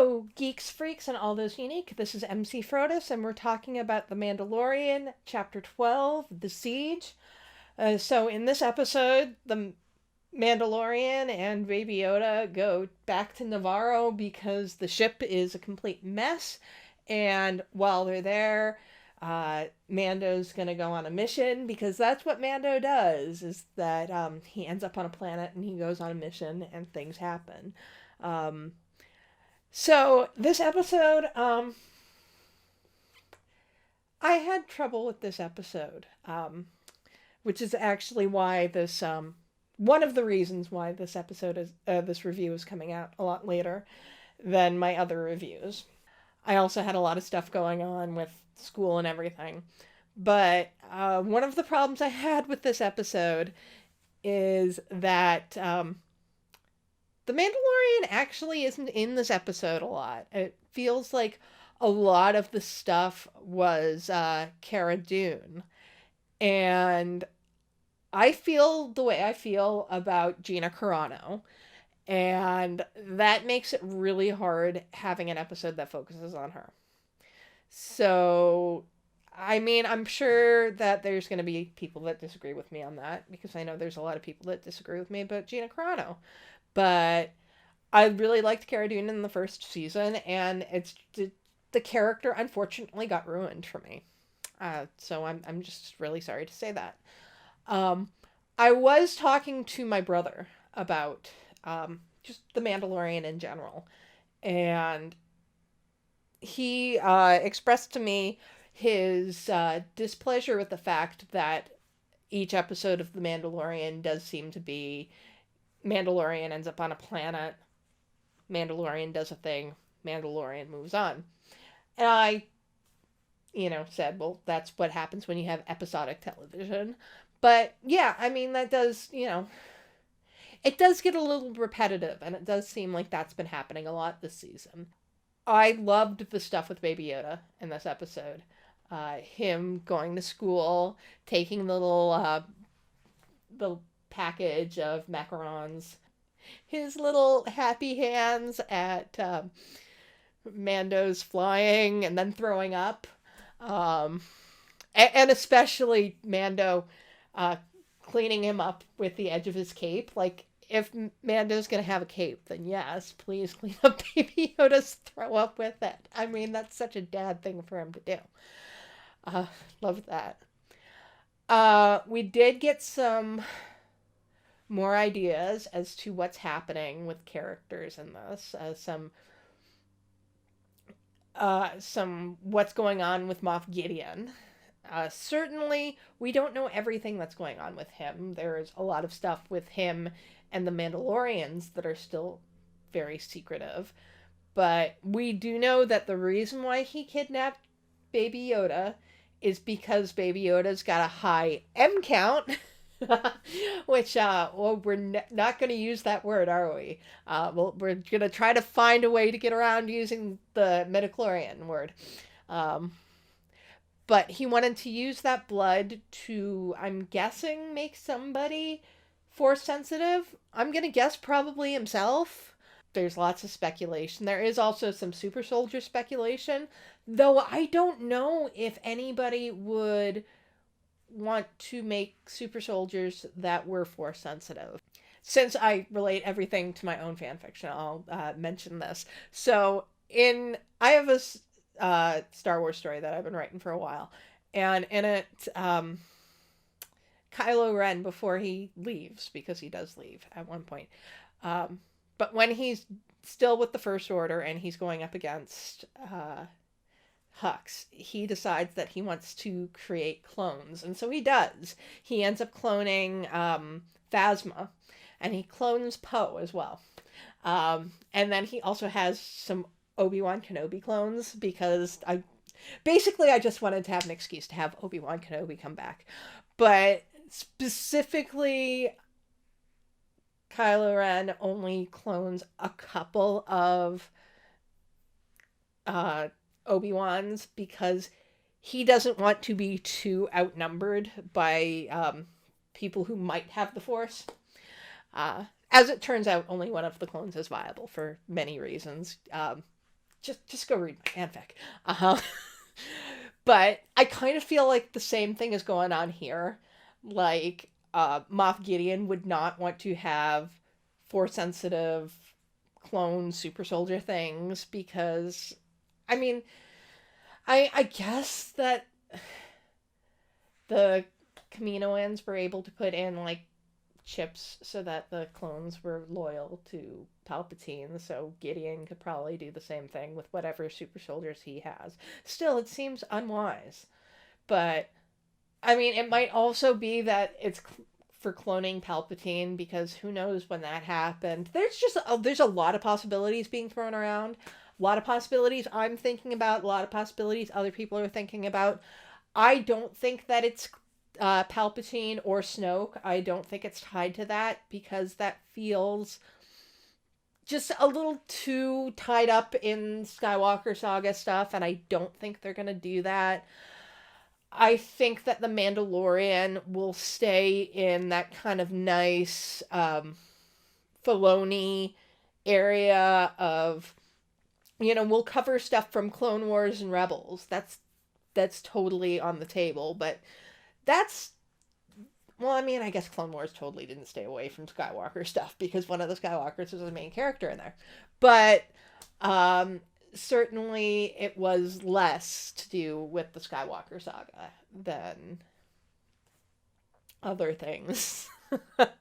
Hello, geeks, freaks, and all those unique. This is MC Frodis, and we're talking about The Mandalorian Chapter 12, The Siege. So, in this episode, the Mandalorian and Baby Yoda go back to Navarro because the ship is a complete mess. And while they're there, Mando's gonna go on a mission because that's what Mando does. Is that he ends up on a planet and he goes on a mission and things happen. Um, so this episode, I had trouble with this episode, which is actually why one of the reasons why this episode this review is coming out a lot later than my other reviews. I also had a lot of stuff going on with school and everything, but one of the problems I had with this episode is that the Mandalorian actually isn't in this episode a lot. It feels like a lot of the stuff was Cara Dune. And I feel the way I feel about Gina Carano. And that makes it really hard having an episode that focuses on her. So, I mean, I'm sure that there's going to be people that disagree with me on that because I know there's a lot of people that disagree with me about Gina Carano. But I really liked Cara Dune in the first season, and the character unfortunately got ruined for me. So I'm just really sorry to say that. I was talking to my brother about just the Mandalorian in general, and he expressed to me his displeasure with the fact that each episode of The Mandalorian does seem to be Mandalorian ends up on a planet, Mandalorian does a thing, Mandalorian moves on. And I, said, well, that's what happens when you have episodic television. But yeah, I mean, that does, it does get a little repetitive, and it does seem like that's been happening a lot this season. I loved the stuff with Baby Yoda in this episode. Him going to school, taking the package of macarons, his little happy hands at Mando's flying and then throwing up, and especially Mando cleaning him up with the edge of his cape. Like, if Mando's gonna have a cape, then yes, please clean up Baby Yoda's throw up with it. I mean, that's such a dad thing for him to do. Love that. We did get some more ideas as to what's happening with characters in this. Some what's going on with Moff Gideon. Certainly, we don't know everything that's going on with him. There's a lot of stuff with him and the Mandalorians that are still very secretive. But we do know that the reason why he kidnapped Baby Yoda is because Baby Yoda's got a high M count. Which, well, we're not going to use that word, are we? We're going to try to find a way to get around using the midichlorian word. But he wanted to use that blood to, I'm guessing, make somebody force sensitive. I'm going to guess probably himself. There's lots of speculation. There is also some super soldier speculation, though I don't know if anybody would want to make super soldiers that were force sensitive. Since I relate everything to my own fanfiction, I'll mention this. So I have a Star Wars story that I've been writing for a while, and in it, Kylo Ren, before he leaves, because he does leave at one point, but when he's still with the First Order and he's going up against Hux, he decides that he wants to create clones, and so he does. He ends up cloning Phasma, and he clones Poe as well. And then he also has some Obi-Wan Kenobi clones, because I just wanted to have an excuse to have Obi-Wan Kenobi come back. But specifically, Kylo Ren only clones a couple of Obi-Wans because he doesn't want to be too outnumbered by people who might have the Force. As it turns out, only one of the clones is viable for many reasons. just go read my fanfic. Uh-huh. But I kind of feel like the same thing is going on here. Like, Moff Gideon would not want to have force sensitive clone super soldier things because, I mean, I guess that the Kaminoans were able to put in like chips so that the clones were loyal to Palpatine, so Gideon could probably do the same thing with whatever super soldiers he has. Still, it seems unwise. But, I mean, it might also be that it's for cloning Palpatine because who knows when that happened. There's a lot of possibilities being thrown around. A lot of possibilities I'm thinking about, a lot of possibilities other people are thinking about. I don't think that it's Palpatine or Snoke. I don't think it's tied to that because that feels just a little too tied up in Skywalker Saga stuff, and I don't think they're gonna do that. I think that the Mandalorian will stay in that kind of nice Filoni area of, we'll cover stuff from Clone Wars and Rebels. That's totally on the table, but that's, well, I mean, I guess Clone Wars totally didn't stay away from Skywalker stuff because one of the Skywalkers was the main character in there. But um, certainly it was less to do with the Skywalker saga than other things. But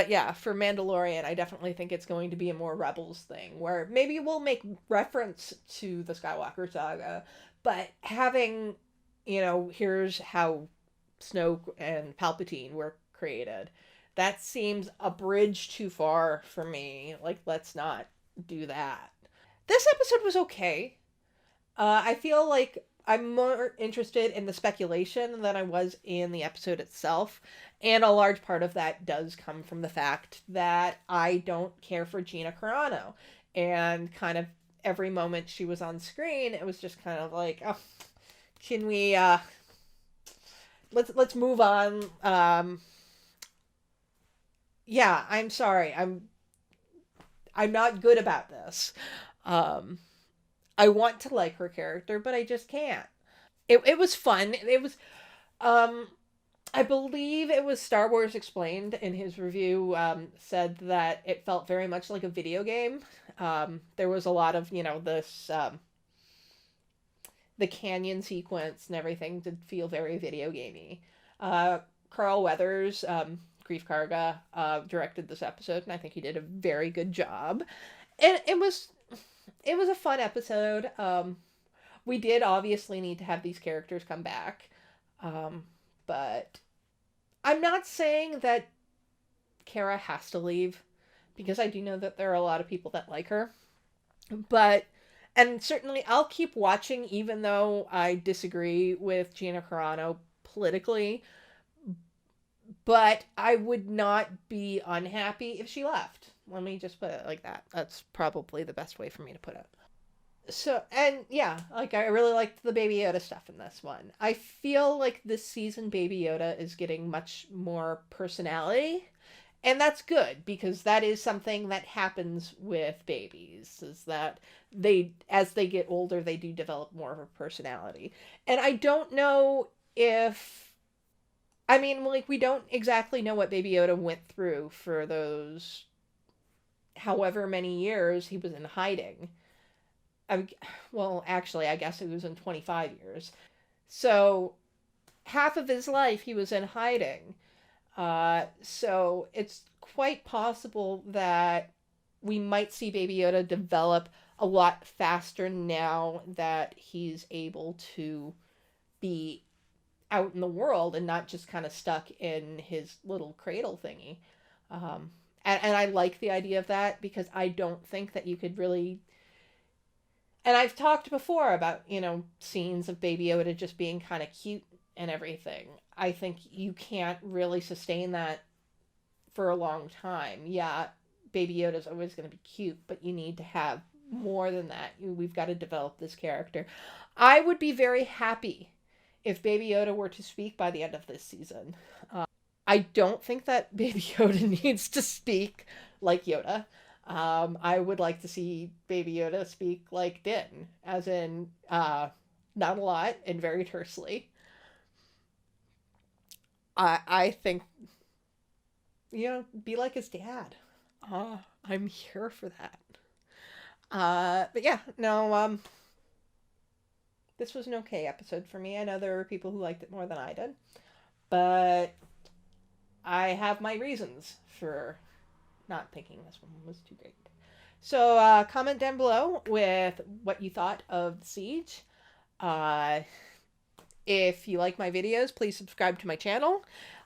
yeah, for Mandalorian, I definitely think it's going to be a more Rebels thing where maybe we'll make reference to the Skywalker saga, but having, here's how Snoke and Palpatine were created. That seems a bridge too far for me. Like, let's not do that. This episode was okay. I feel like I'm more interested in the speculation than I was in the episode itself. And a large part of that does come from the fact that I don't care for Gina Carano. And kind of every moment she was on screen, it was just kind of like, oh, can we let's move on. Yeah, I'm sorry. I'm not good about this. Um I want to like her character, but I just can't. It was fun. It was um I believe it was Star Wars Explained in his review, said that it felt very much like a video game. There was a lot of, this the canyon sequence and everything did feel very video gamey. Carl Weathers, Grief Karga, directed this episode, and I think he did a very good job. And it was a fun episode. We did obviously need to have these characters come back, but I'm not saying that Kara has to leave because I do know that there are a lot of people that like her. But, and certainly I'll keep watching even though I disagree with Gina Carano politically, but I would not be unhappy if she left. Let me just put it like that. That's probably the best way for me to put it. So, and yeah, like I really liked the Baby Yoda stuff in this one. I feel like this season Baby Yoda is getting much more personality. And that's good because that is something that happens with babies is that as they get older they do develop more of a personality. And I don't know if, I mean, like, we don't exactly know what Baby Yoda went through for those however many years he was in hiding. I, well, actually, I guess it was in 25 years. So half of his life he was in hiding. So it's quite possible that we might see Baby Yoda develop a lot faster now that he's able to be out in the world and not just kind of stuck in his little cradle thingy. And I like the idea of that because I don't think that you could really. And I've talked before about, scenes of Baby Yoda just being kind of cute and everything. I think you can't really sustain that for a long time. Yeah, Baby Yoda's always going to be cute, but you need to have more than that. We've got to develop this character. I would be very happy if Baby Yoda were to speak by the end of this season. I don't think that Baby Yoda needs to speak like Yoda. I would like to see Baby Yoda speak like Din, as in not a lot and very tersely. I think, be like his dad. I'm here for that. But yeah, no, this was an okay episode for me. I know there were people who liked it more than I did, but I have my reasons for not thinking this one was too great. So comment down below with what you thought of the Siege. Uh, if you like my videos, please subscribe to my channel.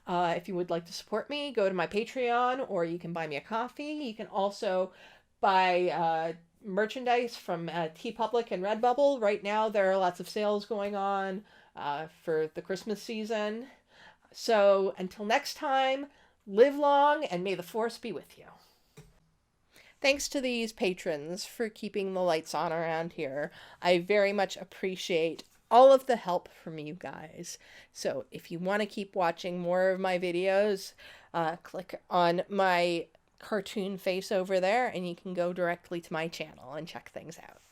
If you would like to support me, go to my Patreon, or you can buy me a coffee. You can also buy merchandise from TeePublic and Redbubble. Right now, there are lots of sales going on for the Christmas season. So until next time, live long and may the Force be with you. Thanks to these patrons for keeping the lights on around here. I very much appreciate all of the help from you guys. So if you want to keep watching more of my videos, click on my cartoon face over there and you can go directly to my channel and check things out.